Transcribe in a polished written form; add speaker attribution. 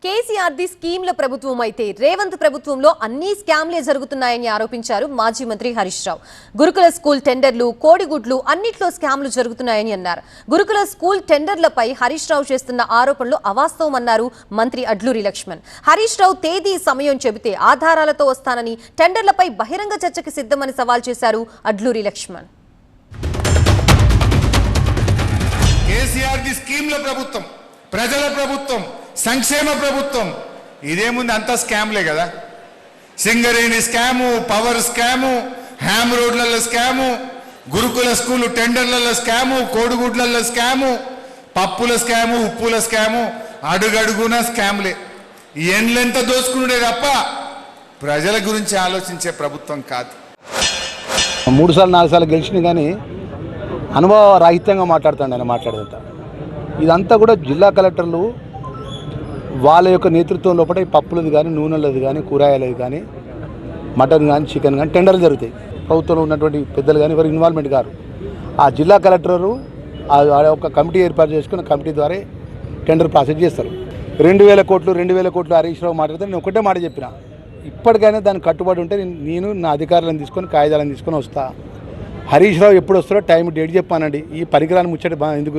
Speaker 1: కేసీఆర్ది స్కీమ్ల ప్రభుత్వం అయితే రేవంత్ ప్రభుత్వంలో అన్ని స్కామ్లే జరుగుతున్నాయని ఆరోపించారు మాజీ మంత్రి హరీష్ రావు. గురుకుల స్కూల్ టెండర్లు, కోడిగుడ్లు అన్నిట్లో స్కామ్లు జరుగుతున్నాయని అన్నారు. గురుకుల స్కూల్ టెండర్లపై హరీష్ రావు చేస్తున్న ఆరోపణలు అవాస్తవమన్నారు మంత్రి అడ్లూరి లక్ష్మణ్. హరీష్ రావు తేదీ సమయం చెబితే ఆధారాలతో వస్తానని, టెండర్లపై బహిరంగ చర్చకు సిద్ధమని సవాల్ చేశారు అడ్లూరి లక్ష్మణ్.
Speaker 2: కేసీఆర్ది స్కీమ్ల ప్రభుత్వం, ప్రజల ప్రభుత్వం, సంక్షేమ ప్రభుత్వం. ఇదేముంది, అంతా స్కామ్లే కదా. Singareni scam, power scam, HAM రోడ్లలో స్కాము, గురుకుల స్కూలు టెండర్లలో స్కాము, కోడిగుడ్లలో స్కాము, పప్పుల స్కాము, ఉప్పుల స్కాము, అడుగడుగున స్కామ్లే. ఎండ్లెంత దోచుకునే తప్ప ప్రజల గురించి ఆలోచించే ప్రభుత్వం కాదు.
Speaker 3: 3 సార్లు 4 సార్లు గెలిచిన కానీ అనుభవ రాహిత్యంగా మాట్లాడుతాడు ఆయన మాట్లాడేదంతా. ఇదంతా కూడా జిల్లా కలెక్టర్లు వాళ్ళ యొక్క నేతృత్వం లోపల ఈ పప్పులది కానీ, నూనెలది కానీ, కూరగాయలది కానీ, మటన్ కానీ, చికెన్ కానీ టెండర్లు జరుగుతాయి. ప్రభుత్వంలో ఉన్నటువంటి పెద్దలు కానీ ఎవరు ఇన్వాల్వ్మెంట్ గారు. ఆ జిల్లా కలెక్టరు ఒక కమిటీ ఏర్పాటు చేసుకుని కమిటీ ద్వారా టెండర్ ప్రాసెస్ చేస్తారు. 2000 కోట్లు హరీష్ రావు మాట్లాడితే నేను ఒకటే మాట చెప్పిన, ఇప్పటికైనా దానికి కట్టుబడి ఉంటే నేను నా అధికారులను తీసుకొని కాగితాలను తీసుకొని వస్తా. హరీష్ రావు ఎప్పుడు వస్తారో టైం డేట్ చెప్పానండి. ఈ పరికరాన్ని ముచ్చట ఎందుకు